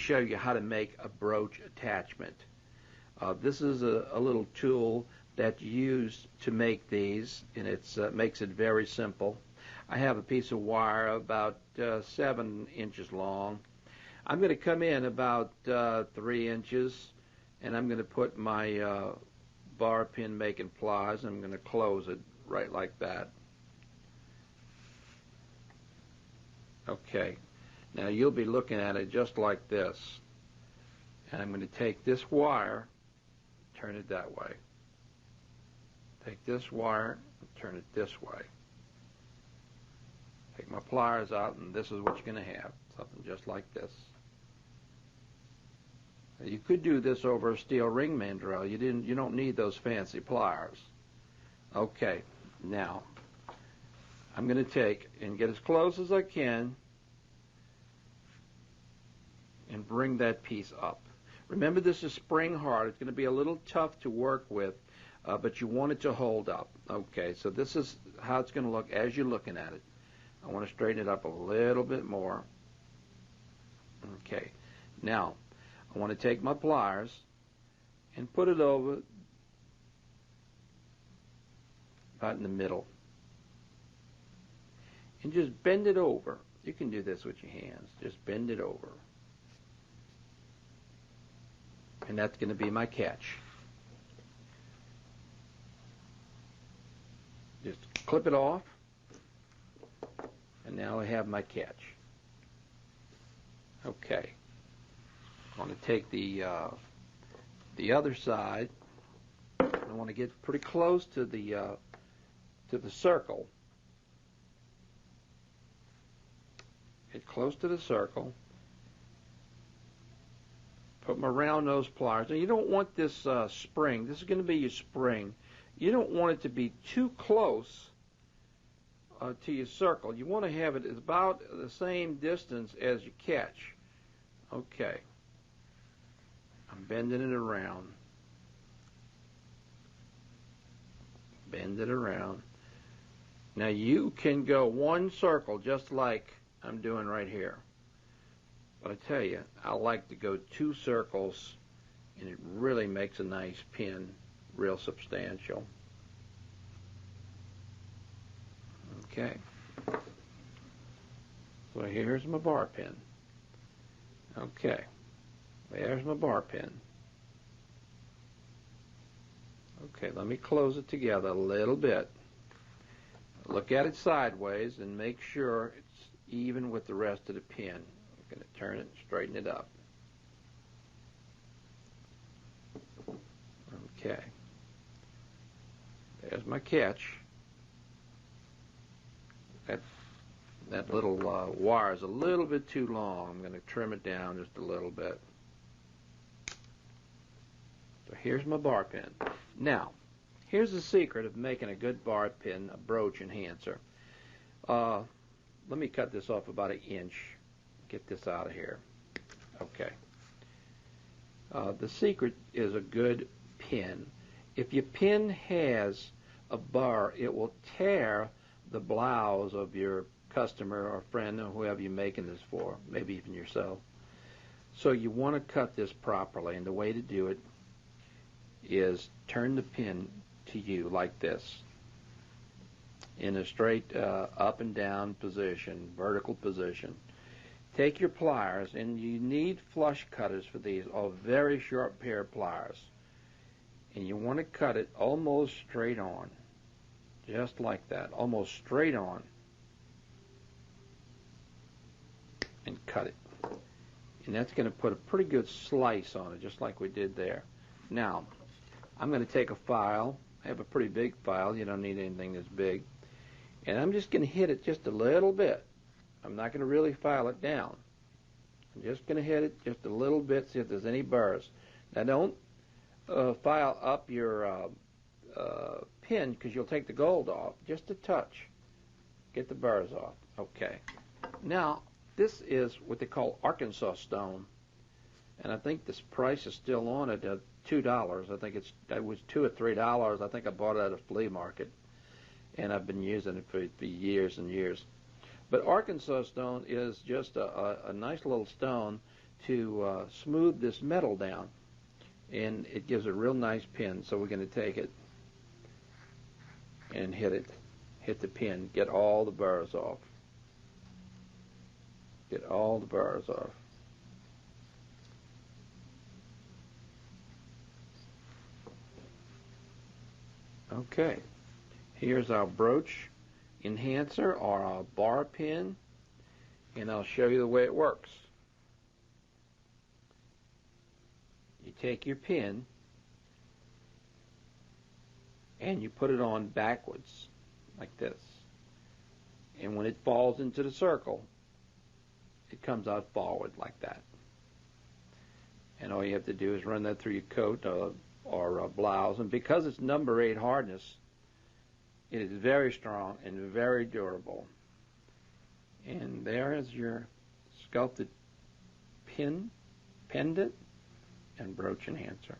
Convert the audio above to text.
show you how to make a brooch attachment. This is a little tool that's used to make these, and it makes it very simple. I have a piece of wire about 7 inches long. I'm going to come in about 3 inches, and I'm going to put my bar pin making pliers, and I'm going to close it right like that. Okay, now you'll be looking at it just like this, and I'm going to take this wire, turn it that way. Take this wire and turn it this way. Take my pliers out, and this is what you're going to have, something just like this. You could do this over a steel ring mandrel. You don't need those fancy pliers. Okay, now I'm going to take and get as close as I can and bring that piece up. Remember, this is spring hard. It's going to be a little tough to work with, but you want it to hold up. Okay, so this is how it's going to look as you're looking at it. I want to straighten it up a little bit more. Okay, now I want to take my pliers and put it over about in the middle and just bend it over. You can do this with your hands. Just bend it over. And that's going to be my catch. Just clip it off, and now I have my catch. Okay. I want to take the other side. I want to get pretty close to the circle. Get close to the circle. Put my round nose pliers. Now you don't want this spring. This is going to be your spring. You don't want it to be too close to your circle. You want to have it about the same distance as your catch. Okay. I'm bending it around. Bend it around. Now you can go one circle just like I'm doing right here. But I tell you, I like to go 2 circles, and it really makes a nice pin, real substantial. Okay. So here's my bar pin. Okay. There's my bar pin. Okay, let me close it together a little bit. Look at it sideways and make sure it's even with the rest of the pin. I'm going to turn it and straighten it up. Okay. There's my catch. That little wire is a little bit too long. I'm going to trim it down just a little bit. So here's my bar pin. Now, here's the secret of making a good bar pin, a brooch enhancer. Let me cut this off about 1 inch. Get this out of here. Okay. The secret is a good pin. If your pin has a bar, it will tear the blouse of your customer or friend or whoever you're making this for, maybe even yourself. So you want to cut this properly, and the way to do it is turn the pin to you like this in a straight up and down position, vertical position. Take your pliers, and you need flush cutters for these, or very short pair of pliers. And you want to cut it almost straight on, just like that, almost straight on, and cut it. And that's going to put a pretty good slice on it, just like we did there. Now, I'm going to take a file. I have a pretty big file. You don't need anything this big. And I'm just going to hit it just a little bit. I'm not going to really file it down. I'm just going to hit it just a little bit, see if there's any burrs. Now, don't file up your pin, because you'll take the gold off. Just a touch. Get the burrs off. Okay. Now, this is what they call Arkansas stone. And I think this price is still on it at $2. I think it was $2 or $3. I think I bought it at a flea market. And I've been using it for years and years. But Arkansas stone is just a nice little stone to smooth this metal down, and it gives a real nice pin. So we're going to take it and hit the pin, get all the burrs off. Get all the burrs off. Okay, here's our brooch enhancer or our bar pin, and I'll show you the way it works. You take your pin and you put it on backwards like this, and when it falls into the circle, it comes out forward like that. And all you have to do is run that through your coat or blouse, and because it's number 8 hardness, it is very strong and very durable. And there is your sculpted pin, pendant, and brooch enhancer.